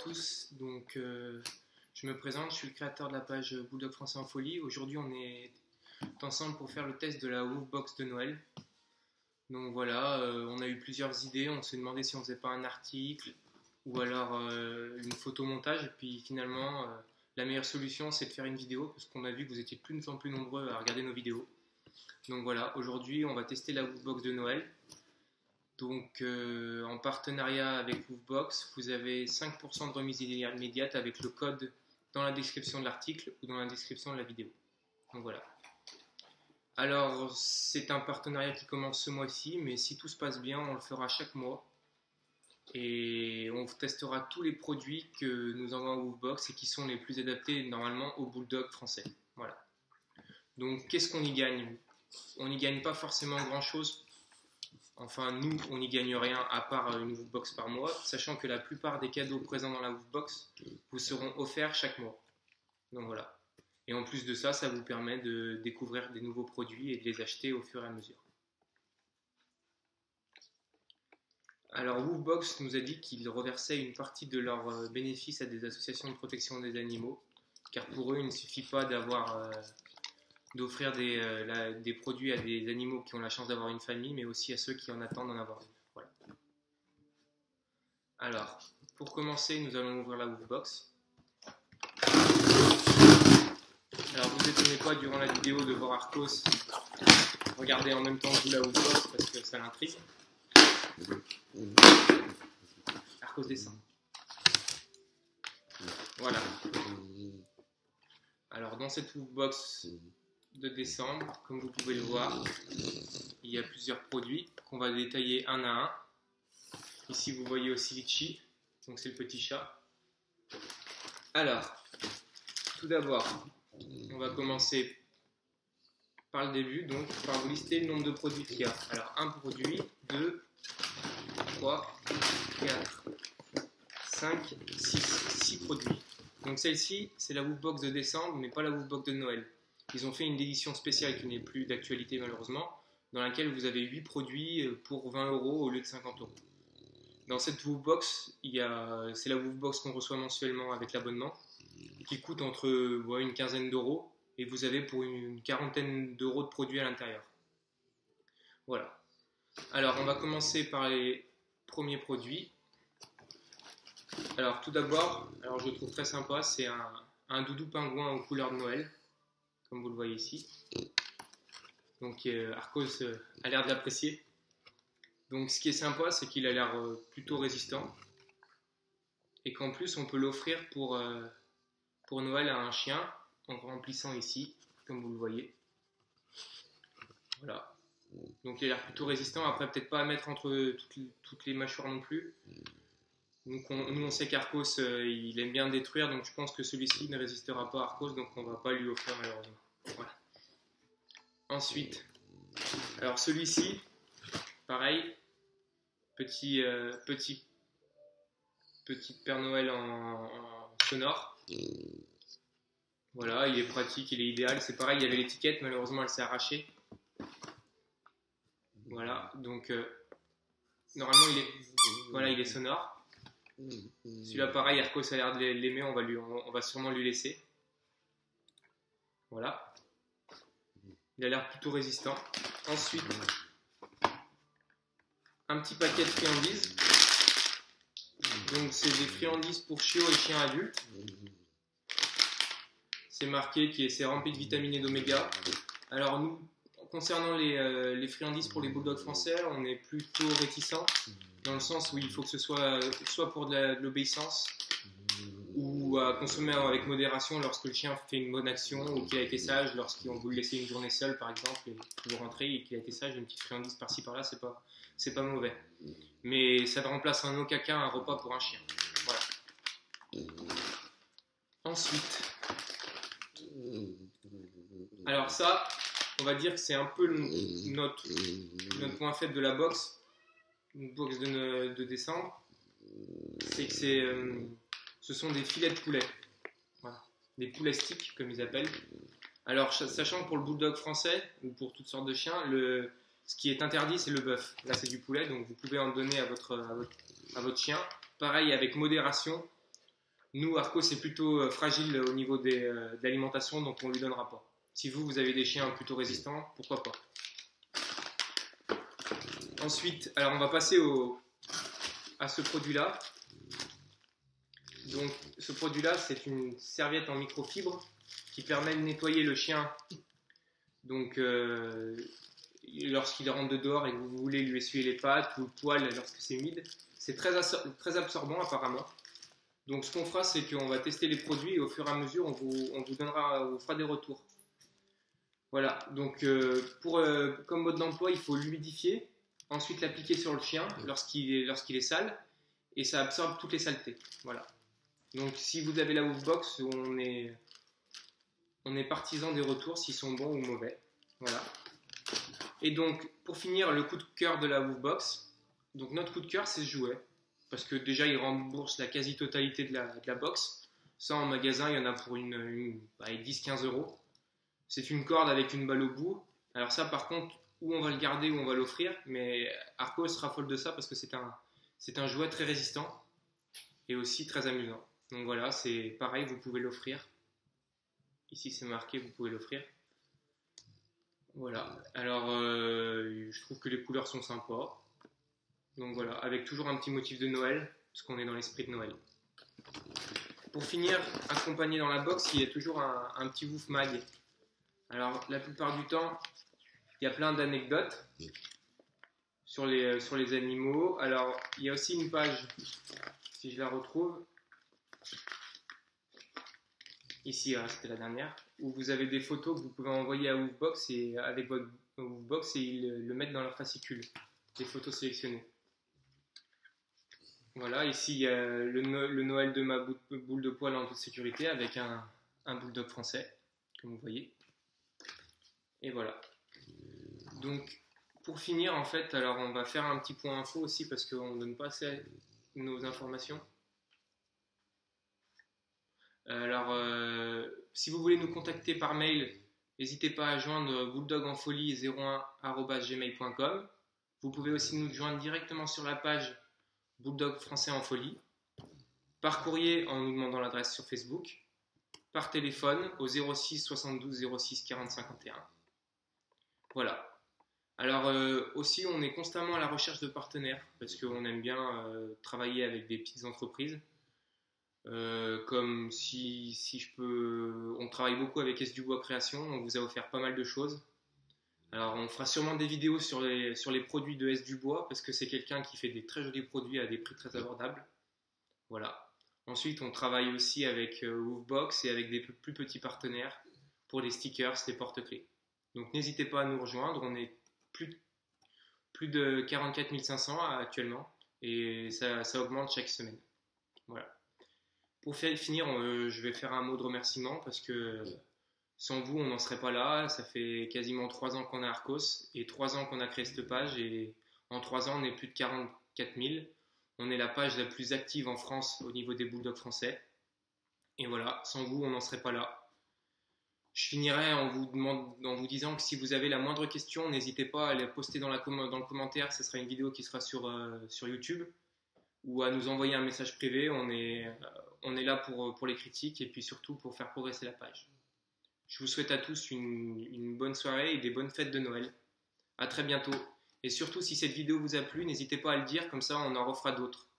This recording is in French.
tous, je me présente, je suis le créateur de la page Bulldog Français en Folie. Aujourd'hui on est ensemble pour faire le test de la Woofbox de Noël. Donc voilà, on a eu plusieurs idées, on s'est demandé si on faisait pas un article ou alors une photomontage, et puis finalement la meilleure solution c'est de faire une vidéo parce qu'on a vu que vous étiez de plus en plus nombreux à regarder nos vidéos. Donc voilà, aujourd'hui on va tester la Woofbox de Noël. Donc en partenariat avec Woofbox, vous avez 5% de remise immédiate avec le code dans la description de l'article ou dans la description de la vidéo. Donc voilà. Alors c'est un partenariat qui commence ce mois-ci, mais si tout se passe bien, on le fera chaque mois. Et on testera tous les produits que nous envoie Woofbox et qui sont les plus adaptés normalement au Bulldog français. Voilà. Donc qu'est-ce qu'on y gagne? On n'y gagne pas forcément grand-chose. Enfin, nous, on n'y gagne rien à part une Woofbox par mois, sachant que la plupart des cadeaux présents dans la Woofbox vous seront offerts chaque mois. Donc voilà. Et en plus de ça, ça vous permet de découvrir des nouveaux produits et de les acheter au fur et à mesure. Alors, Woofbox nous a dit qu'ils reversaient une partie de leurs bénéfices à des associations de protection des animaux, car pour eux, il ne suffit pas d'offrir des produits à des animaux qui ont la chance d'avoir une famille, mais aussi à ceux qui en attendent d'en avoir une. Voilà. Alors, pour commencer, nous allons ouvrir la Woofbox. Alors, vous étonnez pas durant la vidéo de voir Arcos regarder en même temps que vous la Woofbox parce que ça l'intrigue. Arcos descend. Voilà. Alors, dans cette Woofbox de décembre, comme vous pouvez le voir, il y a plusieurs produits qu'on va détailler un à un. Ici vous voyez aussi Litchi, donc c'est le petit chat. Alors, tout d'abord, on va commencer par le début, donc par vous lister le nombre de produits qu'il y a. Alors, un produit, 2, 3, 4, 5, 6 produits. Donc celle-ci, c'est la Woofbox de décembre, mais pas la Woofbox de Noël. Ils ont fait une édition spéciale qui n'est plus d'actualité malheureusement, dans laquelle vous avez 8 produits pour 20 € au lieu de 50 €. Dans cette Woofbox, c'est la Woofbox qu'on reçoit mensuellement avec l'abonnement, qui coûte entre une quinzaine d'euros, et vous avez pour une quarantaine d'euros de produits à l'intérieur. Voilà. Alors on va commencer par les premiers produits. Alors tout d'abord, je le trouve très sympa, c'est un doudou pingouin aux couleurs de Noël, comme vous le voyez ici. Donc Arcos a l'air de l'apprécier. Donc ce qui est sympa, c'est qu'il a l'air plutôt résistant. Et qu'en plus, on peut l'offrir pour Noël à un chien, en remplissant ici, comme vous le voyez. Voilà. Donc il a l'air plutôt résistant. Après, peut-être pas à mettre entre toutes les mâchoires non plus. Donc nous on sait qu'Arcos il aime bien détruire, donc je pense que celui-ci ne résistera pas à Arcos, donc on ne va pas lui offrir malheureusement. Voilà. Ensuite, alors celui-ci, pareil, petit Père Noël en sonore. Voilà, il est pratique, il est idéal. C'est pareil, il y avait l'étiquette, malheureusement elle s'est arrachée. Voilà, donc normalement il est sonore. Celui-là pareil, Arcos a l'air de l'aimer, on va sûrement lui laisser. Voilà. Il a l'air plutôt résistant. Ensuite, un petit paquet de friandises. Donc c'est des friandises pour chiots et chiens adultes. C'est marqué c'est rempli de vitamines et d'oméga. Alors nous, concernant les friandises pour les bulldogs français, on est plutôt réticents, dans le sens où il faut que ce soit pour de l'obéissance ou à consommer avec modération lorsque le chien fait une bonne action ou qu'il a été sage, lorsqu'on veut le laisser une journée seule par exemple et vous rentrez et qu'il a été sage, une petite friandise par-ci par-là, c'est pas mauvais. Mais ça ne remplace en aucun cas un repas pour un chien. Voilà. Ensuite, alors ça, on va dire que c'est un peu notre point faible de la box, une box de décembre, c'est que ce sont des filets de poulet, voilà. Des poulets sticks comme ils appellent. Alors sachant que pour le bulldog français ou pour toutes sortes de chiens, ce qui est interdit c'est le bœuf. Là c'est du poulet, donc vous pouvez en donner à votre chien. Pareil avec modération, Nous, Arco, c'est plutôt fragile au niveau de l'alimentation, donc on ne lui donnera pas. Si vous avez des chiens plutôt résistants, pourquoi pas. Ensuite, alors on va passer à ce produit-là. Donc, ce produit-là, c'est une serviette en microfibre qui permet de nettoyer le chien. Donc, lorsqu'il rentre de dehors et que vous voulez lui essuyer les pattes ou le poil lorsque c'est humide, c'est très absorbant apparemment. Donc, ce qu'on fera, c'est qu'on va tester les produits et au fur et à mesure, on vous fera des retours. Voilà. Donc, comme mode d'emploi, il faut l'humidifier, ensuite l'appliquer sur le chien lorsqu'il est sale et ça absorbe toutes les saletés. Voilà. Donc si vous avez la Woofbox, on est partisan des retours s'ils sont bons ou mauvais. Voilà. Et donc pour finir, le coup de cœur de la Woofbox. Donc notre coup de cœur, c'est ce jouet. Parce que déjà, il rembourse la quasi-totalité de la box. Ça, en magasin, il y en a pour 10-15 euros. C'est une corde avec une balle au bout. Alors ça, par contre, où on va le garder, où on va l'offrir. Mais Arco se raffole de ça parce que c'est un jouet très résistant et aussi très amusant. Donc voilà, c'est pareil, vous pouvez l'offrir. Ici, c'est marqué, vous pouvez l'offrir. Voilà. Alors, je trouve que les couleurs sont sympas. Donc voilà, avec toujours un petit motif de Noël, parce qu'on est dans l'esprit de Noël. Pour finir, accompagné dans la box, il y a toujours un petit Woof Mag. Alors, la plupart du temps, il y a plein d'anecdotes sur les animaux. Alors, il y a aussi une page, si je la retrouve, ici, c'était la dernière, où vous avez des photos que vous pouvez envoyer à Woofbox et avec votre Woofbox et ils le mettent dans leur fascicule, des photos sélectionnées. Voilà, ici il y a le Noël de ma boule de poil en toute sécurité avec un bulldog français, comme vous voyez. Et voilà. Donc, pour finir, en fait, alors on va faire un petit point info aussi parce qu'on ne donne pas assez nos informations. Alors, si vous voulez nous contacter par mail, n'hésitez pas à joindre bulldogsenfolie01@gmail.com. Vous pouvez aussi nous joindre directement sur la page Bulldog Français en Folie, par courrier en nous demandant l'adresse sur Facebook, par téléphone au 06 72 06 40 51. Voilà. Alors aussi, on est constamment à la recherche de partenaires parce qu'on aime bien travailler avec des petites entreprises. Comme si je peux, on travaille beaucoup avec S Dubois Création, on vous a offert pas mal de choses. Alors on fera sûrement des vidéos sur les produits de S Dubois parce que c'est quelqu'un qui fait des très jolis produits à des prix très abordables. Voilà. Ensuite on travaille aussi avec Woofbox et avec des plus petits partenaires pour les stickers, les porte-clés. Donc n'hésitez pas à nous rejoindre, on est plus de 44 500 actuellement et ça augmente chaque semaine. Voilà. Pour finir, je vais faire un mot de remerciement parce que sans vous, on n'en serait pas là. Ça fait quasiment 3 ans qu'on a Arcos et 3 ans qu'on a créé cette page. Et en 3 ans, on est plus de 44 000. On est la page la plus active en France au niveau des bulldogs français. Et voilà, sans vous, on n'en serait pas là. Je finirai en vous disant que si vous avez la moindre question, n'hésitez pas à la poster dans le commentaire. Ce sera une vidéo qui sera sur YouTube. Ou à nous envoyer un message privé. On est là pour les critiques et puis surtout pour faire progresser la page. Je vous souhaite à tous une bonne soirée et des bonnes fêtes de Noël. À très bientôt. Et surtout, si cette vidéo vous a plu, n'hésitez pas à le dire, comme ça on en refera d'autres.